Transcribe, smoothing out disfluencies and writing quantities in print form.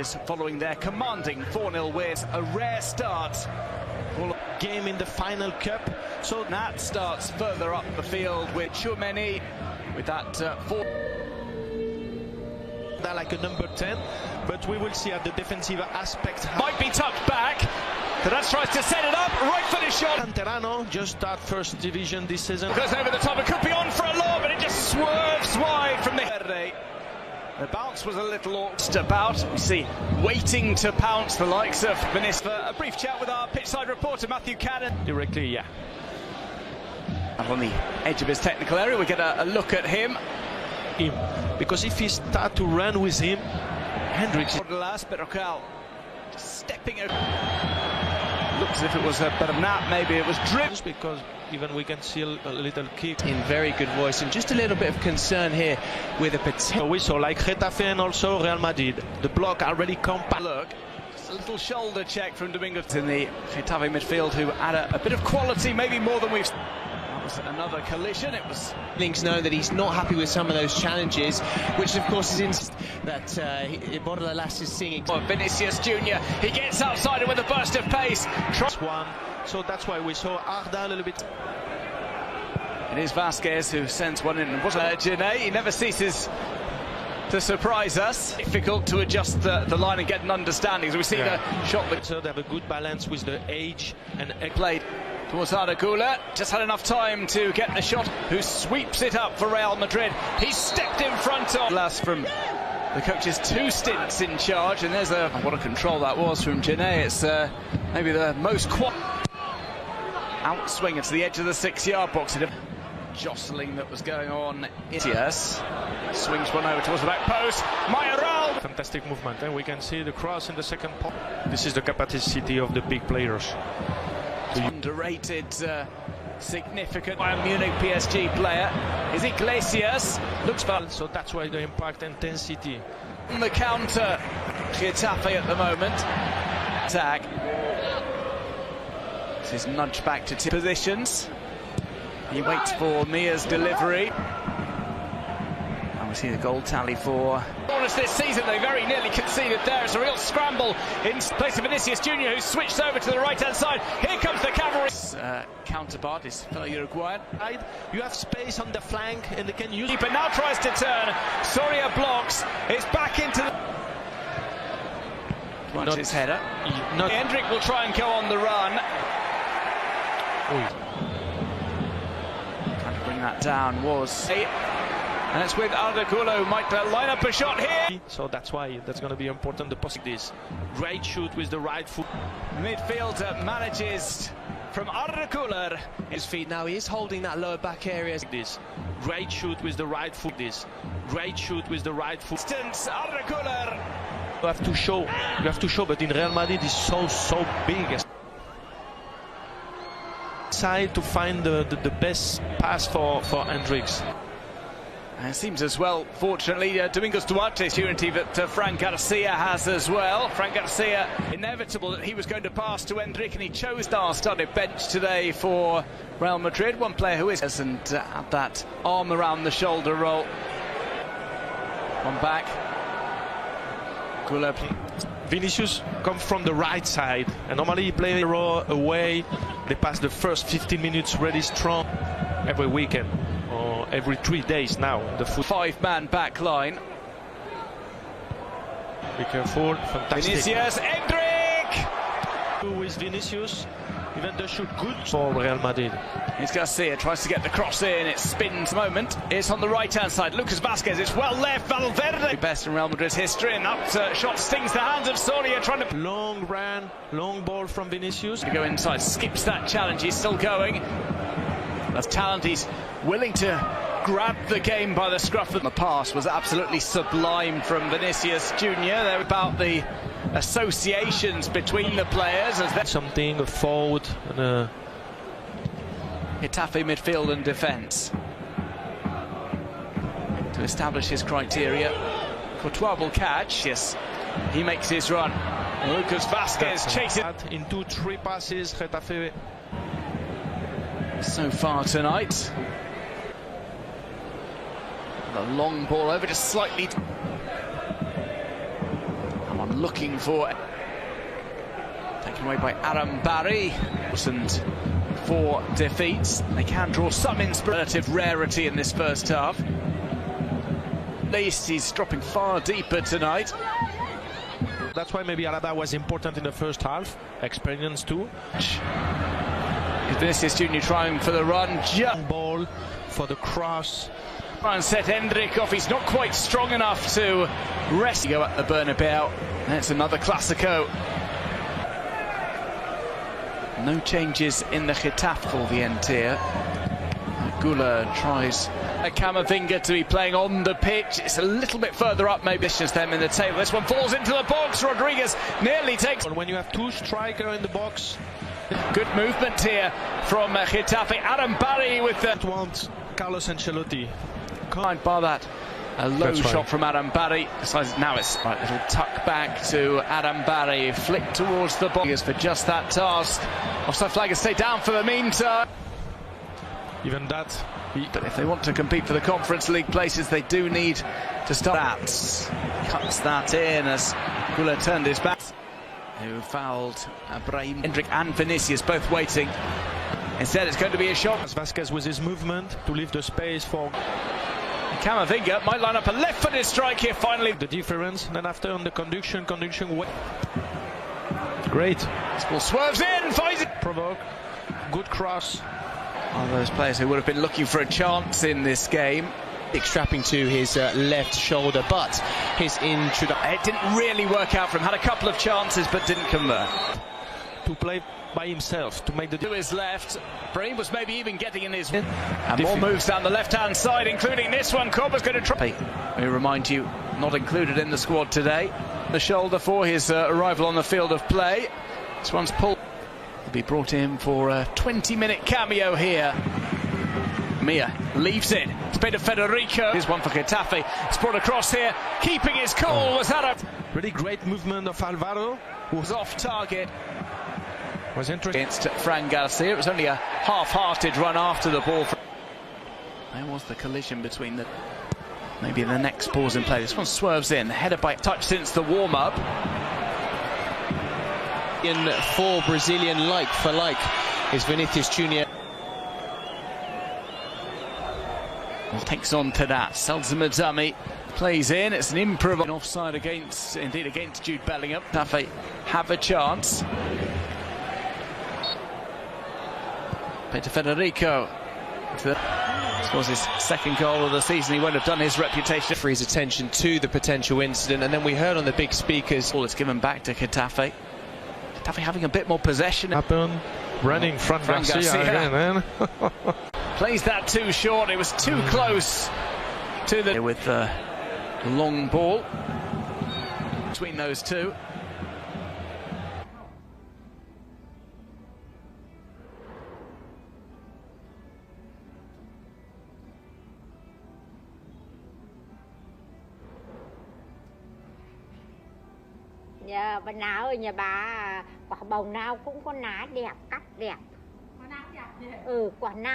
goals following their commanding 4-0 win. A rare start. Game in the final cup. So that starts further up the field with Tchouameni with that They're like a number 10, but we will see at the defensive aspect. Might be tucked back. That's tries to set it up. Right footed shot. Canterano just start first division this season. Goes over the top. It could be on for a lob, but it just swerves wide from the Verde. The bounce was a little awkward about. We see waiting to pounce the likes of Vinicius. A brief chat with our pitchside reporter Matthew Cannon. Directly, yeah. And on the edge of his technical area, we get a look at him. Because if he start to run with him, Hendricks. Just stepping over. Looks as if it was a bit of nap, maybe it was dripped. Because even we can see a little kick. In very good voice, and just a little bit of concern here with a potential. We saw like Getafe and also RealMadrid. The block are really compact. Look, just a little shoulder check from Domingos in the Getafe midfield, who had a bit of quality, maybe more than we've. That was another collision. It was. Things know that he's not happy with some of those challenges, which of course is in that Bordalas is seeing. Vinicius Junior, he gets outside it with a burst of pace. One, so that's why we saw Arda a little bit. It is Vasquez who sends one in. Jahlights, he never ceases to surprise us. Difficult to adjust the line and get an understanding. So we see the shot. So they have a good balance with the age and played towards Arda. Güler just had enough time to get the shot, who sweeps it up for Real Madrid. He stepped in front of last from the coach's 2 stints in charge, and there's what a control that was from Jahlights. It's maybe the most outswing. It's the edge of the 6-yard box. Jostling that was going on. Yes, swings one over towards the back post. Mayoral. Fantastic movement, and we can see the cross in the second pot. This is the capacity of the big players. Underrated, significant Bayern Munich PSG player is Iglesias. Looks fun. So that's why the impact intensity. On the counter, Getafe at the moment. Tag. This is nudged back to positions. He waits for Mia's delivery. And we see the goal tally for bonus this season. They very nearly conceded there. It's a real scramble in place of Vinicius Junior, who switched over to the right-hand side. Here comes the cavalry. Counterpart, his fellow Uruguayan. You have space on the flank, and they can use. Keeper now tries to turn. Soria blocks. It's back into the. Watch his header. Hendrick will try and go on the run. Trying to bring that down was. And it's with Arda who might line up a shot here. So that's why that's going to be important. The possibilities. Great shoot with the right foot. Midfielder manages from Arda. His feet now. He is holding that lower back area. This great shoot with the right foot. This great shoot with the right foot. Distance, Arda. You have to show. You have to show. But in Real Madrid is so big. Side to find the best pass for Hendricks. And it seems as well, fortunately, Domingos Duarte's unity that Fran Garcia has as well. Fran Garcia, inevitable that he was going to pass to Hendrick, and he chose our starting bench today for Real Madrid. One player who is and had that arm around the shoulder roll. One back. Güler. Vinicius comes from the right side, and normally he plays away. They pass the first 15 minutes really strong every weekend. Or every 3 days now. The 5-man back line. Be careful. Fantastic. Vinicius, Hendrick! Who is Vinicius? Even though shoot good for Real Madrid. Here's Garcia, tries to get the cross in. It spins moment. It's on the right-hand side. Lucas Vasquez, it's well left. Valverde. Best in Real Madrid's history, and that shot stings the hands of Soria, trying to. Long run, long ball from Vinicius. To go inside, skips that challenge. He's still going. That's talent. He's willing to grab the game by the scruff of the pass. Was absolutely sublime from Vinicius Junior. They're about the associations between the players as that's something, a forward and a Getafe midfield and defence to establish his criteria. Courtois will catch. Yes, he makes his run. Lucas Vasquez chases in 2-3 passes. Getafe so far tonight. The long ball over, just slightly. And on looking for. Taken away by Aram Barry. And 4 defeats. They can draw some relative rarity in this first half. At least he's dropping far deeper tonight. That's why maybe Arda was important in the first half. Experience too. Vinicius Junior trying for the run. Ball for the cross. Try and set Hendrik off. He's not quite strong enough to rest. Go at the Bernabeu. That's another Clasico. No changes in the Getafe for the end here. Güler tries Camavinga to be playing on the pitch. It's a little bit further up, maybe it's just them in the table. This one falls into the box. Rodriguez nearly takes. When you have 2 strikers in the box. Good movement here from Getafe. Aram Barry with the. Want Carlos Ancelotti. Can't bar that. A low shot from Aram Barry. Now it's a little tuck back to Aram Barry. Flick towards the box for just that task. Offside flag has stayed down for the meantime. Even that. But if they want to compete for the Conference League places, they do need to start. Cuts that in as Güler turned his back. Who fouled Brahim. Hendrik and Vinicius both waiting. Instead, it's going to be a shot. Vasquez with his movement to leave the space for. Camavinga might line up a left-footed strike here finally. The difference, and then after on the conduction. Great. This ball swerves in, finds it. Provoke. Good cross. One of those players who would have been looking for a chance in this game. Strapping to his left shoulder, but his introduction. It didn't really work out for him. Had a couple of chances, but didn't convert. To play by himself, to make the. To his left. Brahim was maybe even getting in his. And more moves down the left-hand side, including this one. Corber's going to try. We remind you, not included in the squad today. The shoulder for his arrival on the field of play. This one's pulled. He'll be brought in for a 20-minute cameo here. Mia leaves it. It's been to Federico. Here's one for Getafe. It's brought across here. Keeping his cool. Was that a really great movement of Alvaro? Who was off target. Was interesting Against Fran Garcia. It was only a half-hearted run after the ball. There was the collision between the. Maybe the next pause in play. This one swerves in. Header by touch since the warm-up. In for Brazilian like for like is Vinicius Junior. Takes on to that. Selzamadzami plays in. It's an improv. Offside against Jude Bellingham. Getafe have a chance. Play to Federico. Scores his second goal of the season. He won't have done his reputation. For his attention to the potential incident, and then we heard on the big speakers. Ball is given back to Getafe. Getafe having a bit more possession. Running Fran Garcia again, man. Plays that too short. It was too close to the. With the long ball between those two. Dạ, bà nào ơi, nhà bà quả bầu nào cũng có ná đẹp, cắt đẹp. Quả nào đẹp vậy? Ừ, quả nào